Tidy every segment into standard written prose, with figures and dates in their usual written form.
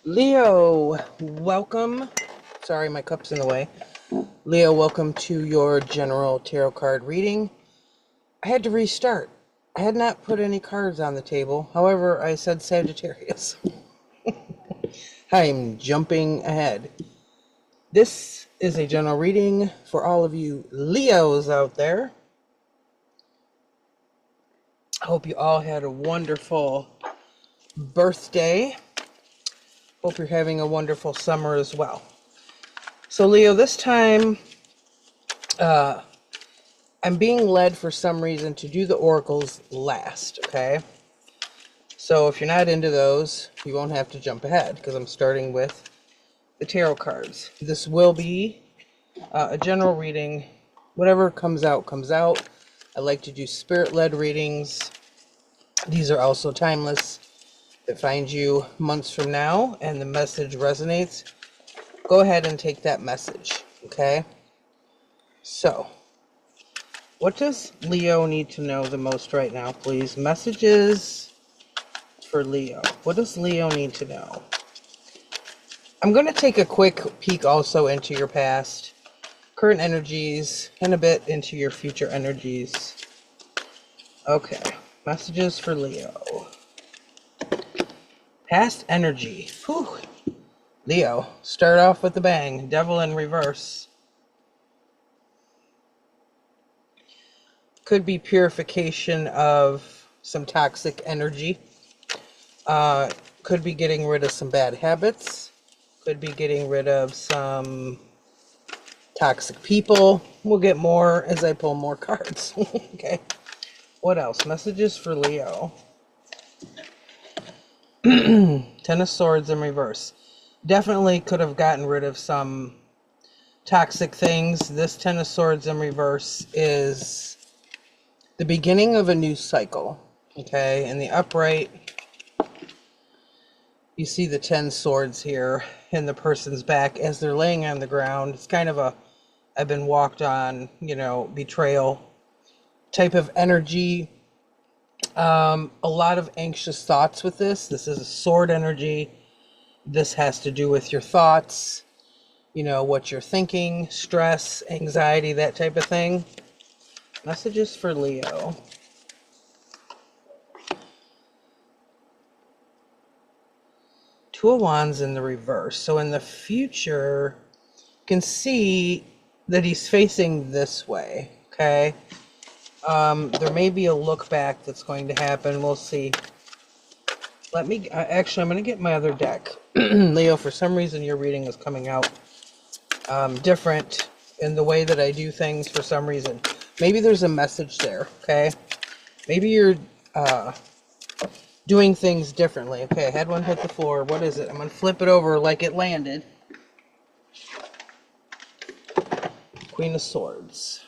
Leo, welcome. Sorry, my cup's in the way. Leo, welcome to your general tarot card reading. I had to restart. I had not put any cards on the table. However, I said Sagittarius. I'm jumping ahead. This is a general reading for all of you Leos out there. I hope you all had a wonderful birthday. Hope you're having a wonderful summer as well. So Leo, this time I'm being led for some reason to do the oracles last, okay? So if you're not into those, you won't have to jump ahead because I'm starting with the tarot cards. This will be a general reading. Whatever comes out, comes out. I like to do spirit-led readings. These are also timeless. If it finds you months from now and the message resonates, go ahead and take that message, okay? So, what does Leo need to know the most right now, please? Messages for Leo. What does Leo need to know? I'm going to take a quick peek also into your past, current energies, and a bit into your future energies. Okay, messages for Leo. Past energy. Whew. Leo, start off with a bang. Devil in reverse. Could be purification of some toxic energy. Could be getting rid of some bad habits. Could be getting rid of some toxic people. We'll get more as I pull more cards. Okay. What else? Messages for Leo. Ten of Swords in reverse. Definitely could have gotten rid of some toxic things. This Ten of Swords in reverse is the beginning of a new cycle. Okay. In the upright, you see the 10 swords here in the person's back as they're laying on the ground. It's kind of a I've been walked on, betrayal type of energy. A lot of anxious thoughts with this. This is a sword energy. This has to do with your thoughts, what you're thinking, stress, anxiety, that type of thing. Messages for Leo. Two of Wands in the reverse. So in the future, you can see that he's facing this way, okay? There may be a look back that's going to happen. We'll see. Actually, I'm going to get my other deck. Leo, for some reason, your reading is coming out different in the way that I do things for some reason. Maybe there's a message there, okay? Maybe you're doing things differently. Okay, I had one hit the floor. What is it? I'm going to flip it over like it landed. Queen of Swords.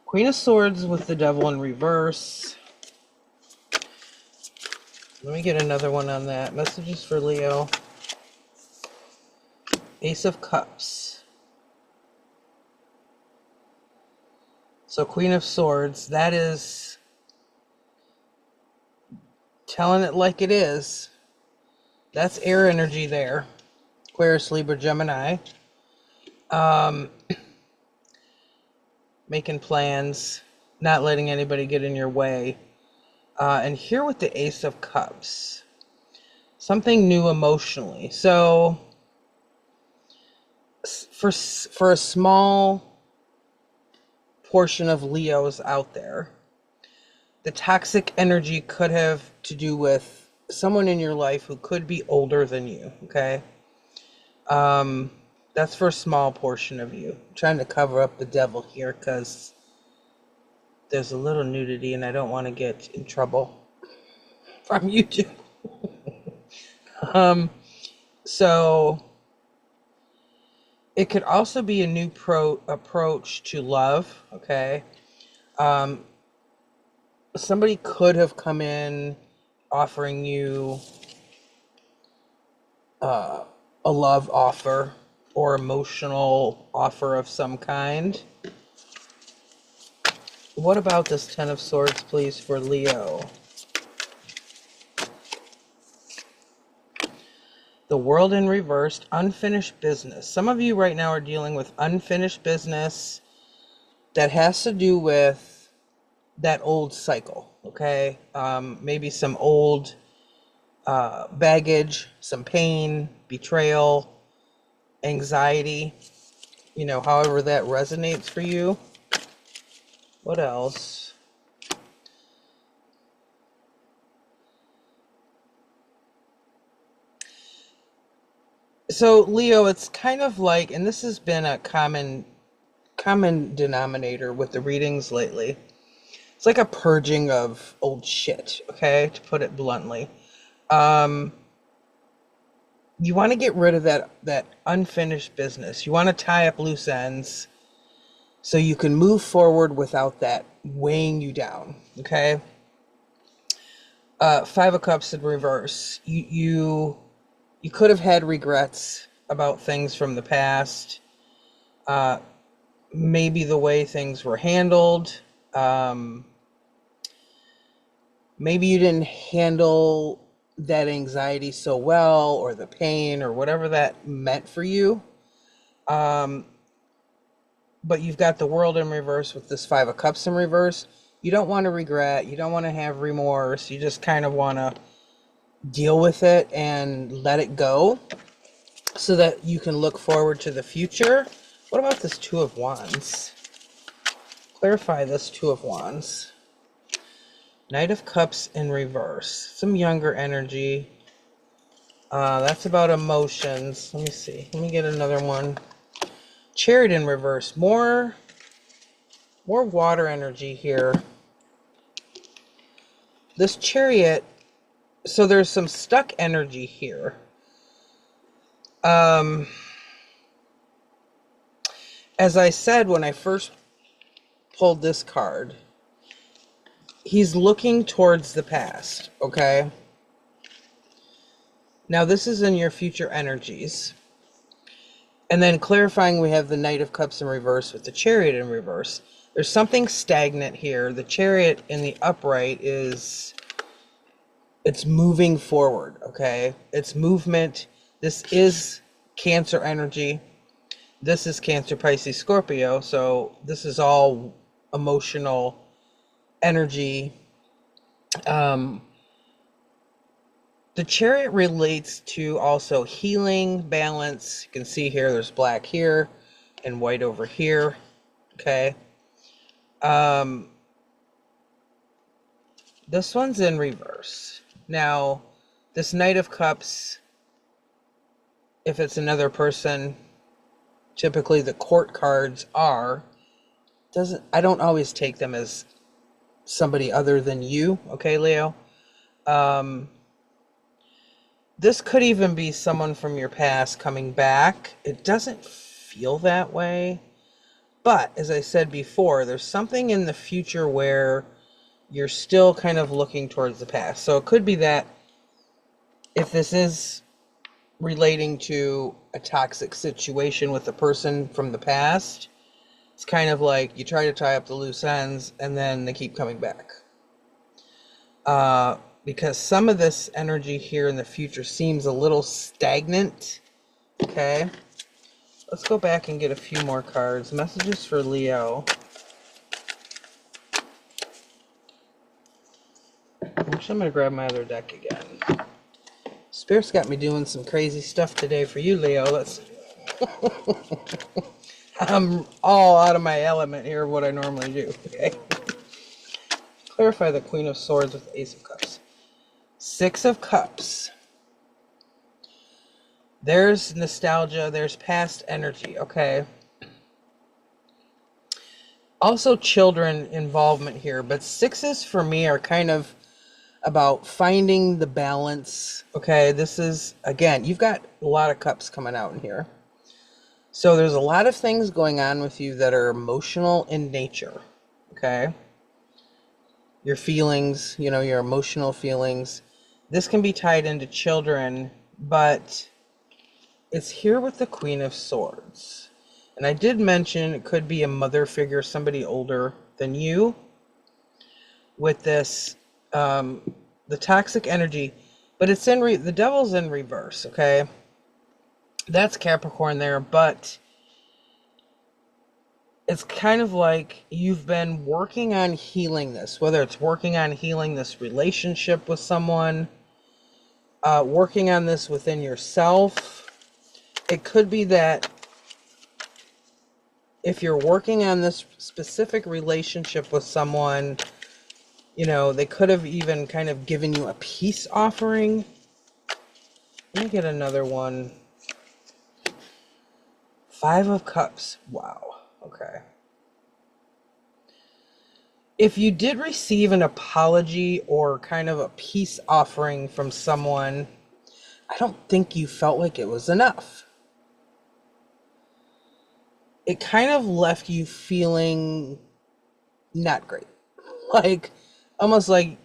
Queen of Swords with the Devil in reverse. Let me get another one on that. Messages for Leo. Ace of Cups. So Queen of Swords, that is telling it like it is. That's air energy there. Aquarius, Libra, Gemini. Making plans, not letting anybody get in your way. And here with the Ace of Cups, something new emotionally. So for a small portion of Leos out there, the toxic energy could have to do with someone in your life who could be older than you, okay? That's for a small portion of you. I'm trying to cover up the devil here because there's a little nudity and I don't want to get in trouble from YouTube. So it could also be a new approach to love, okay? Somebody could have come in offering you a love offer or emotional offer of some kind. What about this Ten of Swords, please, for Leo? The World in Reversed, unfinished business. Some of you right now are dealing with unfinished business that has to do with that old cycle, okay? Maybe some old baggage, some pain, betrayal, anxiety, however that resonates for you. What else? So Leo, it's kind of like, and this has been a common denominator with the readings lately. It's like a purging of old shit, okay, to put it bluntly. You want to get rid of that unfinished business. You want to tie up loose ends so you can move forward without that weighing you down, okay? Five of Cups in reverse. You could have had regrets about things from the past. Maybe the way things were handled. Maybe you didn't handle that anxiety so well, or the pain, or whatever that meant for you. But you've got the World in reverse with this Five of Cups in reverse. You don't want to regret. You don't want to have remorse. You just kind of want to deal with it and let it go so that you can look forward to the future. What about this Two of Wands? Clarify this Two of Wands. Knight of Cups in reverse. Some younger energy. That's about emotions. Let me see. Let me get another one. Chariot in reverse. More water energy here. This Chariot, so there's some stuck energy here. As I said when I first pulled this card, he's looking towards the past, okay? Now this is in your future energies. And then clarifying, we have the Knight of Cups in reverse with the Chariot in reverse. There's something stagnant here. The Chariot in the upright it's moving forward, okay? It's movement. This is Cancer energy. This is Cancer, Pisces, Scorpio. So this is all emotional energy. The Chariot relates to also healing, balance. You can see here, there's black here and white over here. Okay. This one's in reverse. Now, this Knight of Cups, if it's another person, typically the court cards I don't always take them as somebody other than you, okay, Leo? This could even be someone from your past coming back. It doesn't feel that way. But, as I said before, there's something in the future where you're still kind of looking towards the past. So it could be that if this is relating to a toxic situation with a person from the past, it's kind of like you try to tie up the loose ends and then they keep coming back. Because some of this energy here in the future seems a little stagnant. Okay. Let's go back and get a few more cards. Messages for Leo. Actually, I'm going to grab my other deck again. Spirit's got me doing some crazy stuff today for you, Leo. I'm all out of my element here of what I normally do. Okay. Clarify the Queen of Swords with the Ace of Cups. Six of Cups. There's nostalgia. There's past energy. Okay. Also children involvement here. But sixes for me are kind of about finding the balance. Okay. This is, again, you've got a lot of cups coming out in here. So there's a lot of things going on with you that are emotional in nature. Okay. Your feelings, your emotional feelings. This can be tied into children, but it's here with the Queen of Swords. And I did mention it could be a mother figure, somebody older than you. With this, the toxic energy, But it's in the devil's in reverse, okay? That's Capricorn there, but it's kind of like you've been working on healing this, whether it's working on healing this relationship with someone, working on this within yourself. It could be that if you're working on this specific relationship with someone, you know, they could have even kind of given you a peace offering. Let me get another one. 5 of Cups. Wow. Okay. If you did receive an apology or kind of a peace offering from someone, I don't think you felt like it was enough. It kind of left you feeling not great. Like, almost like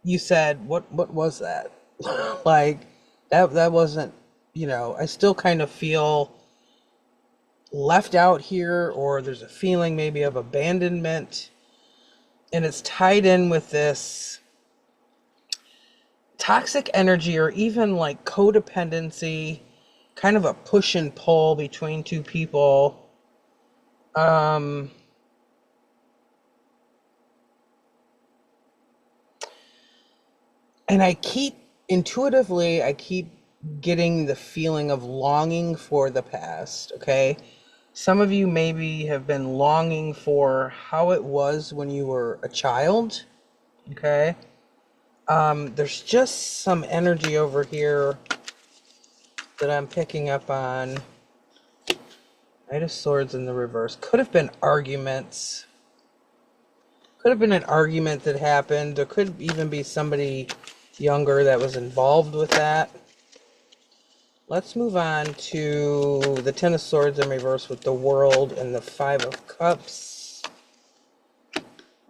you said, what was that? Like, that wasn't, you know, I still kind of feel left out here, or there's a feeling maybe of abandonment. And it's tied in with this toxic energy, or even like codependency, kind of a push and pull between two people. And I keep getting the feeling of longing for the past, okay? Some of you maybe have been longing for how it was when you were a child, okay? There's just some energy over here that I'm picking up on. Knight of Swords in the reverse. Could have been arguments. Could have been an argument that happened. There could even be somebody younger that was involved with that. Let's move on to the Ten of Swords in reverse with the World and the 5 of Cups.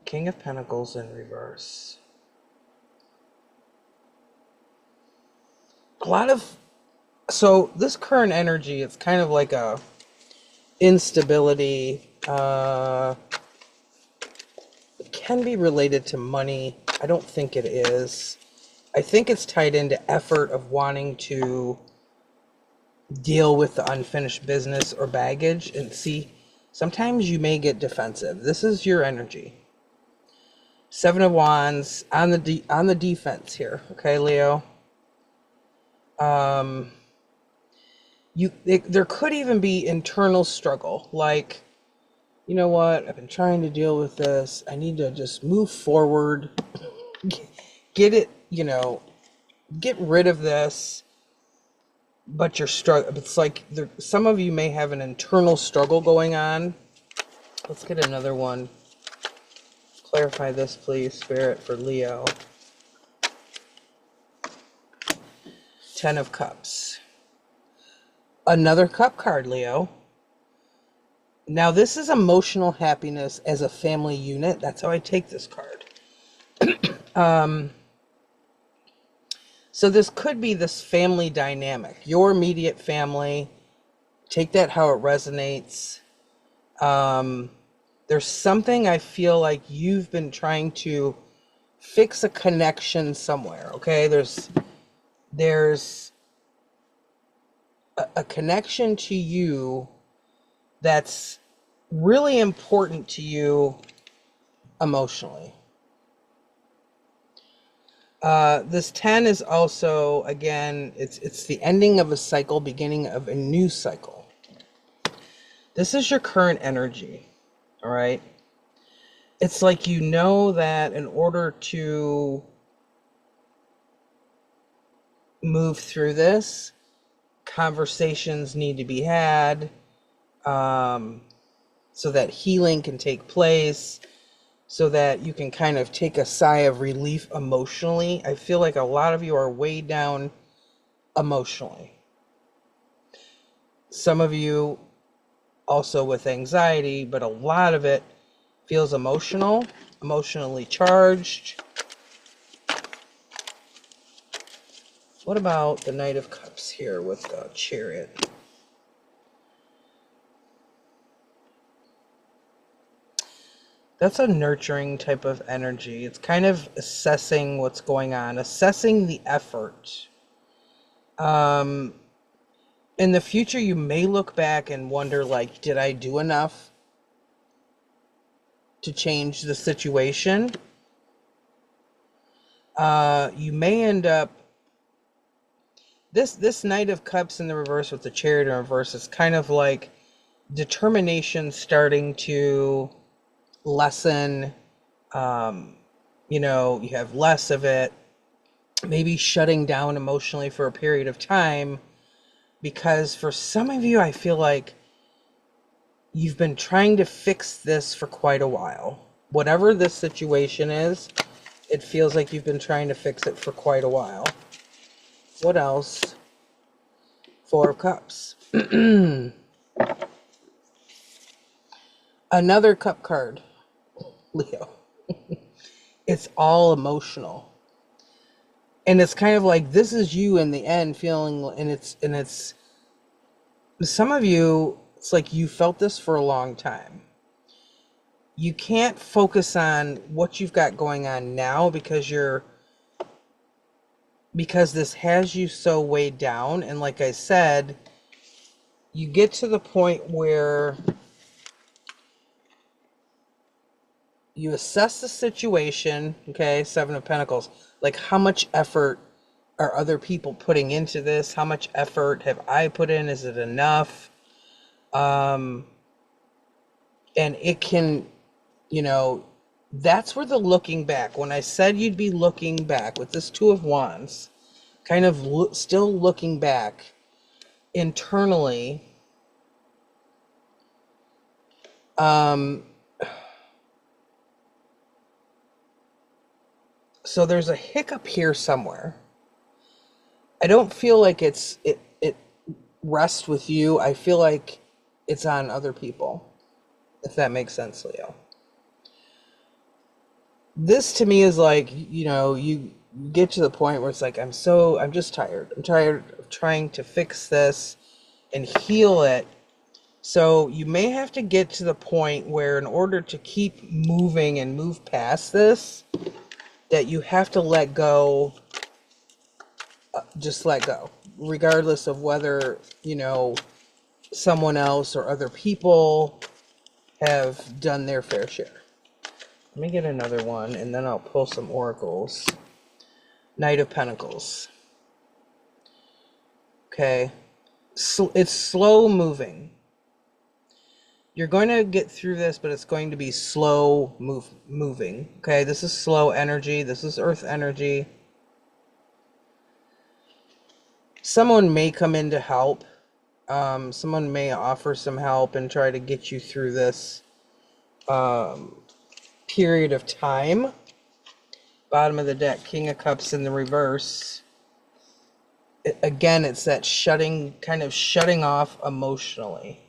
King of Pentacles in reverse. So this current energy, it's kind of like a instability. It can be related to money. I don't think it is. I think it's tied into effort of wanting to deal with the unfinished business or baggage. And see, sometimes you may get defensive. This is your energy. 7 of Wands on the defense here. Okay, Leo. There could even be internal struggle, like, you know what, I've been trying to deal with this, I need to just move forward, get it, you know, get rid of this, but you're struggling. It's like some of you may have an internal struggle going on. Let's get another one. Clarify this, please, Spirit, for Leo. 10 of Cups. Another cup card, Leo. Now, this is emotional happiness as a family unit. That's how I take this card. So this could be this family dynamic. Your immediate family. Take that how it resonates. There's something I feel like you've been trying to fix a connection somewhere, okay? There's a connection to you that's really important to you emotionally. This 10 is also, again, it's the ending of a cycle, beginning of a new cycle. This is your current energy, all right? It's like you know that in order to move through this, conversations need to be had, so that healing can take place, so that you can kind of take a sigh of relief emotionally. I feel like a lot of you are weighed down emotionally. Some of you also with anxiety, but a lot of it feels emotionally charged. What about the Knight of Cups here with the Chariot? That's a nurturing type of energy. It's kind of assessing what's going on, assessing the effort. In the future, you may look back and wonder, like, did I do enough to change the situation? You may end up, this Knight of Cups in the reverse with the Chariot in reverse is kind of like determination starting to lessen. You know, you have less of it, maybe shutting down emotionally for a period of time, because for some of you, I feel like you've been trying to fix this for quite a while. Whatever this situation is, it feels like you've been trying to fix it for quite a while. What else? Four of Cups. Another cup card, Leo. It's all emotional. And it's kind of like, this is you in the end feeling, and it's some of you, it's like you felt this for a long time. You can't focus on what you've got going on now because this has you so weighed down. And like I said, you get to the point where you assess the situation, okay, Seven of Pentacles, like how much effort are other people putting into this? How much effort have I put in? Is it enough? And it can, you know, that's where the looking back, when I said you'd be looking back with this Two of Wands, kind of still looking back internally. So there's a hiccup here somewhere. I don't feel like it rests with you. I feel like it's on other people, if that makes sense, Leo. This to me is like, you know, you get to the point where it's like, I'm just tired. I'm tired of trying to fix this and heal it. So you may have to get to the point where, in order to keep moving and move past this, that you have to let go, just let go, regardless of whether, you know, someone else or other people have done their fair share. Let me get another one, and then I'll pull some oracles. Knight of Pentacles. Okay. It's slow moving. You're going to get through this, but it's going to be slow moving. Okay, this is slow energy. This is earth energy. Someone may come in to help. Someone may offer some help and try to get you through this period of time. Bottom of the deck, King of Cups in the reverse. Again, it's that kind of shutting off emotionally.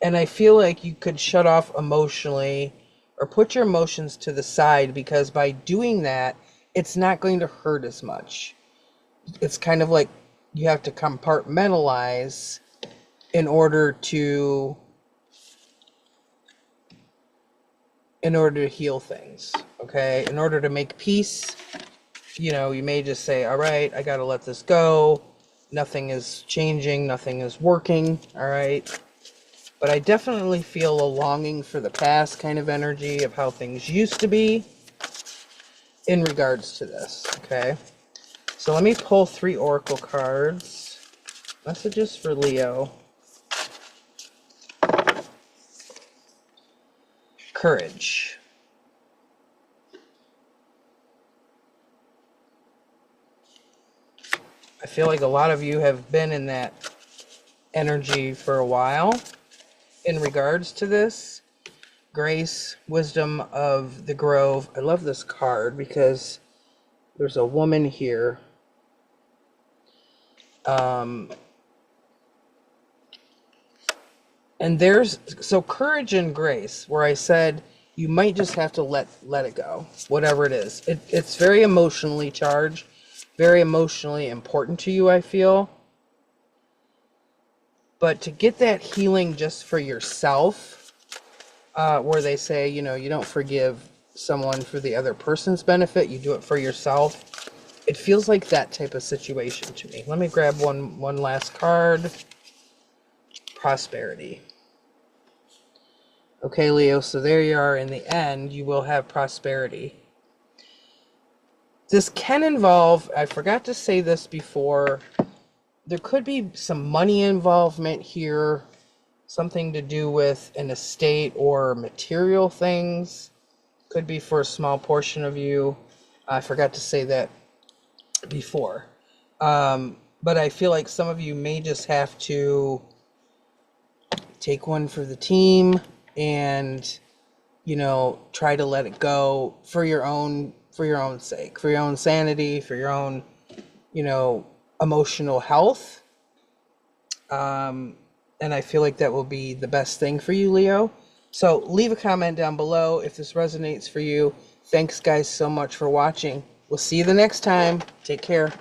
And I feel like you could shut off emotionally or put your emotions to the side, because by doing that, it's not going to hurt as much. It's kind of like you have to compartmentalize in order to heal things, okay? In order to make peace, you know, you may just say, all right, I got to let this go. Nothing is changing. Nothing is working. All right. But I definitely feel a longing for the past kind of energy of how things used to be in regards to this, okay? So let me pull 3 oracle cards. Messages for Leo. Courage. I feel like a lot of you have been in that energy for a while in regards to this. Grace, wisdom of the grove. I love this card because there's a woman here. And there's, so courage and grace, where I said you might just have to let it go, whatever it is. It's very emotionally charged, very emotionally important to you, I feel. But to get that healing just for yourself, where they say, you know, you don't forgive someone for the other person's benefit, you do it for yourself. It feels like that type of situation to me. Let me grab one last card. Prosperity. Okay, Leo, so there you are. In the end, you will have prosperity. This can involve, I forgot to say this before, there could be some money involvement here, something to do with an estate or material things. Could be for a small portion of you. I forgot to say that before. But I feel like some of you may just have to take one for the team and, you know, try to let it go for your own sake, for your own sanity, for your own, you know, emotional health. And I feel like that will be the best thing for you, Leo. So leave a comment down below if this resonates for you. Thanks, guys, so much for watching. We'll see you the next time. Take care.